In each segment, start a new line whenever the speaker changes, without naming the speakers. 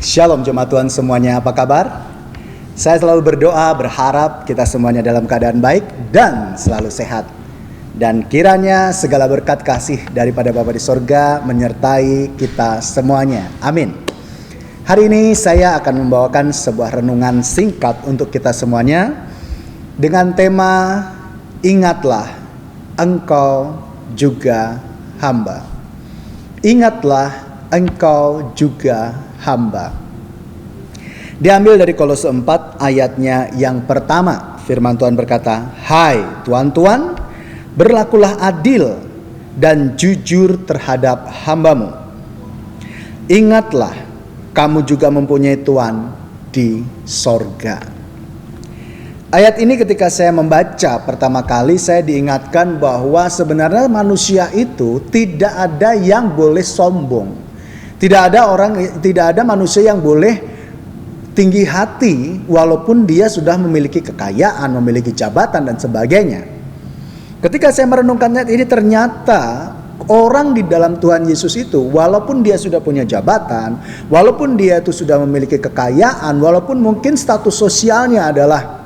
Shalom jemaat Tuhan semuanya, apa kabar? Saya selalu berdoa, berharap kita semuanya dalam keadaan baik dan selalu sehat. Dan kiranya segala berkat kasih daripada Bapa di sorga menyertai kita semuanya. Amin. Hari ini saya akan membawakan sebuah renungan singkat untuk kita semuanya dengan tema Ingatlah, engkau juga hamba. Ingatlah, engkau juga hamba. Diambil dari Kolose 4 ayatnya yang pertama. Firman Tuhan berkata, "Hai tuan-tuan, berlakulah adil dan jujur terhadap hambamu. Ingatlah, kamu juga mempunyai Tuhan di sorga." Ayat ini ketika saya membaca pertama kali, saya diingatkan bahwa sebenarnya manusia itu tidak ada yang boleh sombong. Tidak ada manusia yang boleh tinggi hati walaupun dia sudah memiliki kekayaan, memiliki jabatan dan sebagainya. Ketika saya merenungkan ayat ini, ternyata orang di dalam Tuhan Yesus itu walaupun dia sudah punya jabatan, walaupun dia itu sudah memiliki kekayaan, walaupun mungkin status sosialnya adalah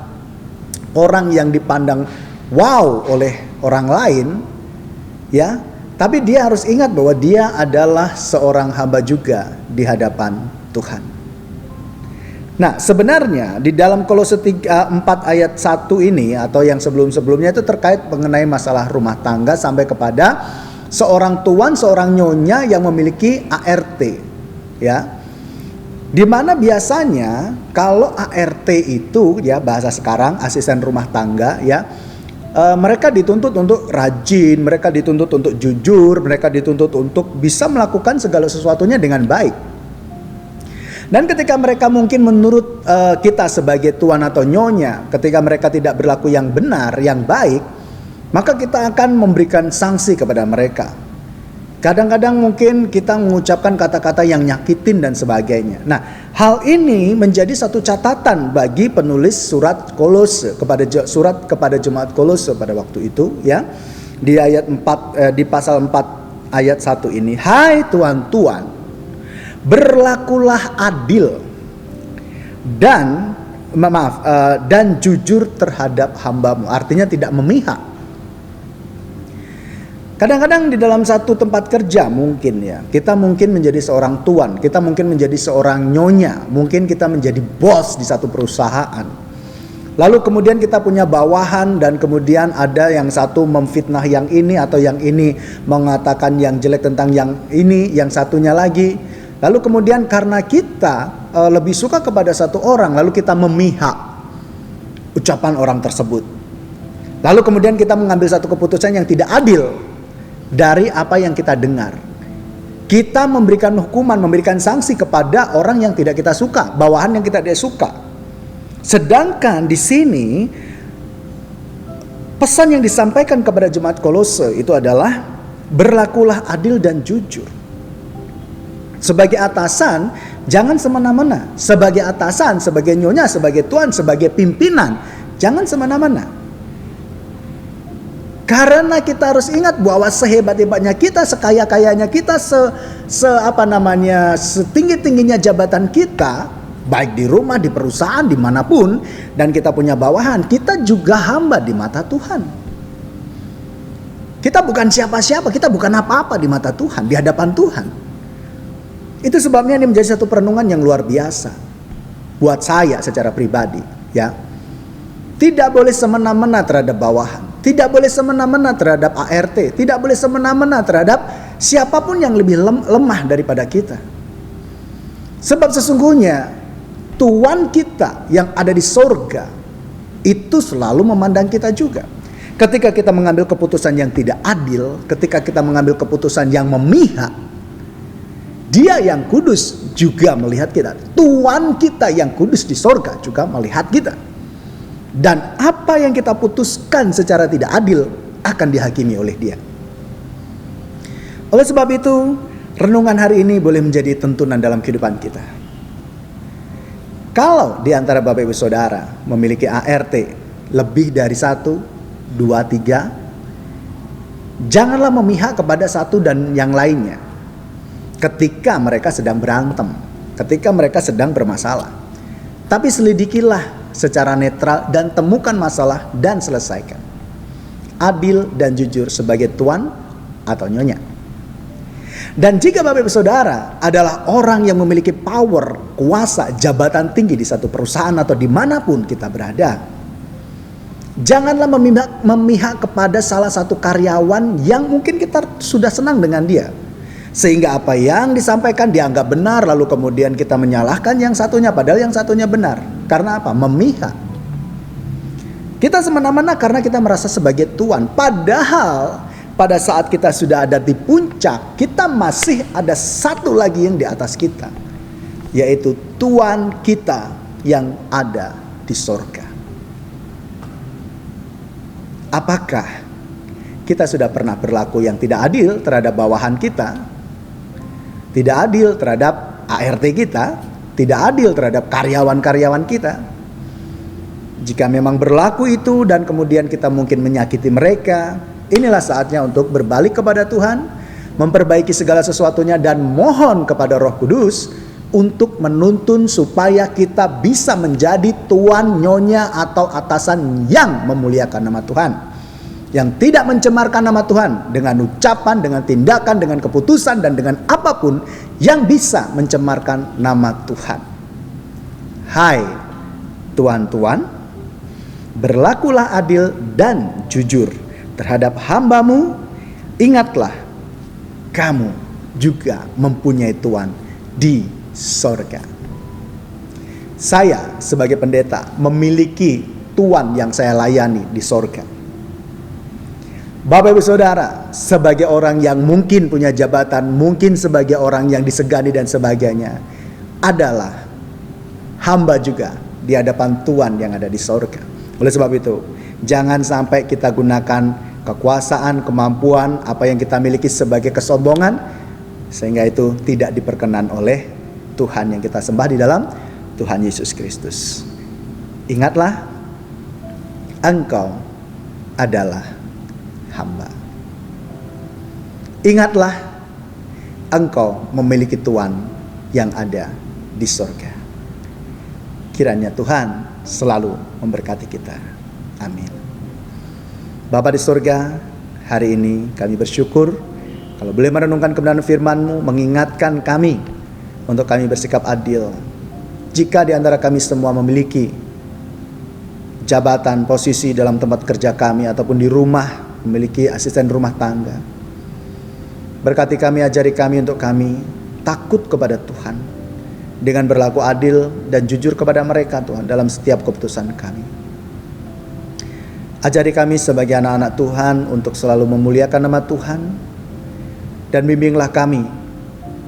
orang yang dipandang wow oleh orang lain, ya, tapi dia harus ingat bahwa dia adalah seorang hamba juga di hadapan Tuhan. Nah, sebenarnya di dalam Kolose 4 ayat 1 ini atau yang sebelum-sebelumnya itu terkait mengenai masalah rumah tangga sampai kepada seorang tuan, seorang nyonya yang memiliki ART, ya. Di mana biasanya kalau ART itu, ya, bahasa sekarang asisten rumah tangga, ya, mereka dituntut untuk rajin, mereka dituntut untuk jujur, mereka dituntut untuk bisa melakukan segala sesuatunya dengan baik. Dan ketika mereka mungkin menurut kita sebagai tuan atau nyonya, ketika mereka tidak berlaku yang benar, yang baik, maka kita akan memberikan sanksi kepada mereka. Kadang-kadang mungkin kita mengucapkan kata-kata yang nyakitin dan sebagainya. Nah, hal ini menjadi satu catatan bagi penulis surat Kolose kepada jemaat Kolose pada waktu itu, ya. Di ayat 4 di pasal 4 ayat 1 ini, "Hai tuan-tuan, berlakulah adil dan jujur terhadap hambamu." Artinya tidak memihak. Kadang-kadang di dalam satu tempat kerja mungkin, ya, kita mungkin menjadi seorang tuan, kita mungkin menjadi seorang nyonya, mungkin kita menjadi bos di satu perusahaan. Lalu kemudian kita punya bawahan dan kemudian ada yang satu memfitnah yang ini atau yang ini mengatakan yang jelek tentang yang ini, yang satunya lagi. Lalu kemudian karena kita lebih suka kepada satu orang, lalu kita memihak ucapan orang tersebut. Lalu kemudian kita mengambil satu keputusan yang tidak adil dari apa yang kita dengar. Kita memberikan hukuman, memberikan sanksi kepada orang yang tidak kita suka, bawahan yang kita tidak suka. Sedangkan di sini pesan yang disampaikan kepada jemaat Kolose itu adalah berlakulah adil dan jujur. Sebagai atasan, jangan semena-mena. Sebagai atasan, sebagai nyonya, sebagai tuan, sebagai pimpinan, jangan semena-mena. Karena kita harus ingat bahwa sehebat-hebatnya kita, sekaya-kayanya kita, setinggi-tingginya jabatan kita, baik di rumah, di perusahaan, dimanapun, dan kita punya bawahan, kita juga hamba di mata Tuhan. Kita bukan siapa-siapa, kita bukan apa-apa di mata Tuhan, di hadapan Tuhan. Itu sebabnya ini menjadi satu perenungan yang luar biasa buat saya secara pribadi, ya. Tidak boleh semena-mena terhadap bawahan, tidak boleh semena-mena terhadap ART, tidak boleh semena-mena terhadap siapapun yang lebih lemah daripada kita. Sebab sesungguhnya Tuhan kita yang ada di sorga itu selalu memandang kita juga. Ketika kita mengambil keputusan yang tidak adil, ketika kita mengambil keputusan yang memihak, Dia yang kudus juga melihat kita. Tuhan kita yang kudus di sorga juga melihat kita. Dan apa yang kita putuskan secara tidak adil akan dihakimi oleh Dia. Oleh sebab itu, renungan hari ini boleh menjadi tuntunan dalam kehidupan kita. Kalau di antara Bapak Ibu Saudara memiliki ART lebih dari 1, 2, 3, janganlah memihak kepada satu dan yang lainnya ketika mereka sedang berantem. ketika mereka sedang bermasalah. Tapi selidikilah secara netral dan temukan masalah dan selesaikan. Adil dan jujur sebagai tuan atau nyonya. Dan jika Bapak Ibu Saudara adalah orang yang memiliki power, kuasa, jabatan tinggi di satu perusahaan atau dimanapun kita berada, janganlah memihak kepada salah satu karyawan yang mungkin kita sudah senang dengan dia, sehingga apa yang disampaikan dianggap benar, lalu kemudian kita menyalahkan yang satunya padahal yang satunya benar. Karena apa? Memihak. Kita semena-mena karena kita merasa sebagai tuan, padahal pada saat kita sudah ada di puncak, kita masih ada satu lagi yang di atas kita, yaitu Tuhan kita yang ada di sorga. Apakah kita sudah pernah berlaku yang tidak adil terhadap bawahan kita? Tidak adil terhadap ART kita? Tidak adil terhadap karyawan-karyawan kita? Jika memang berlaku itu dan kemudian kita mungkin menyakiti mereka, inilah saatnya untuk berbalik kepada Tuhan, memperbaiki segala sesuatunya dan mohon kepada Roh Kudus untuk menuntun supaya kita bisa menjadi tuan, nyonya atau atasan yang memuliakan nama Tuhan. Yang tidak mencemarkan nama Tuhan dengan ucapan, dengan tindakan, dengan keputusan dan dengan apapun yang bisa mencemarkan nama Tuhan. Hai tuan-tuan, berlakulah adil dan jujur terhadap hambamu. Ingatlah, kamu juga mempunyai Tuhan di sorga. Saya sebagai pendeta memiliki Tuhan yang saya layani di sorga. Bapak Ibu Saudara, sebagai orang yang mungkin punya jabatan, mungkin sebagai orang yang disegani dan sebagainya, adalah hamba juga di hadapan Tuhan yang ada di sorga. Oleh sebab itu, jangan sampai kita gunakan kekuasaan, kemampuan, apa yang kita miliki sebagai kesombongan, sehingga itu tidak diperkenan oleh Tuhan yang kita sembah di dalam Tuhan Yesus Kristus. Ingatlah, engkau adalah hamba. Ingatlah, engkau memiliki Tuhan yang ada di sorga. Kiranya Tuhan selalu memberkati kita. Amin. Bapa di sorga, hari ini kami bersyukur kalau boleh merenungkan kebenaran firman-Mu, mengingatkan kami untuk kami bersikap adil. Jika di antara kami semua memiliki jabatan, posisi dalam tempat kerja kami ataupun di rumah, memiliki asisten rumah tangga, berkati kami, ajari kami untuk kami takut kepada Tuhan dengan berlaku adil dan jujur kepada mereka Tuhan dalam setiap keputusan kami. Ajari kami sebagai anak-anak Tuhan untuk selalu memuliakan nama Tuhan, dan bimbinglah kami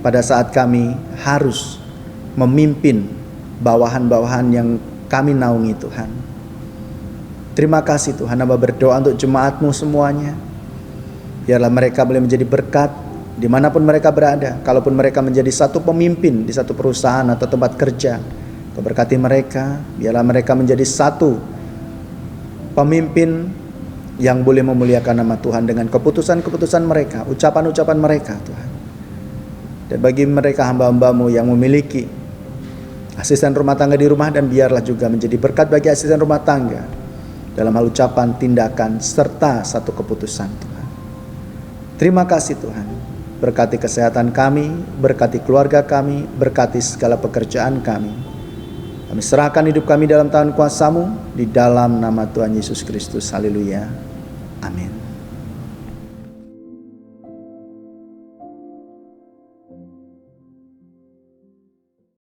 pada saat kami harus memimpin bawahan-bawahan yang kami naungi Tuhan. Terima kasih Tuhan, hamba berdoa untuk jemaat-Mu semuanya. Biarlah mereka boleh menjadi berkat dimanapun mereka berada. Kalaupun mereka menjadi satu pemimpin di satu perusahaan atau tempat kerja, Kau berkati mereka. Biarlah mereka menjadi satu pemimpin yang boleh memuliakan nama Tuhan dengan keputusan-keputusan mereka, ucapan-ucapan mereka Tuhan. Dan bagi mereka hamba-hamba-Mu yang memiliki asisten rumah tangga di rumah, dan biarlah juga menjadi berkat bagi asisten rumah tangga dalam hal ucapan, tindakan, serta satu keputusan Tuhan. Terima kasih Tuhan. Berkati kesehatan kami, berkati keluarga kami, berkati segala pekerjaan kami. Kami serahkan hidup kami dalam tangan kuasa-Mu, di dalam nama Tuhan Yesus Kristus. Haleluya.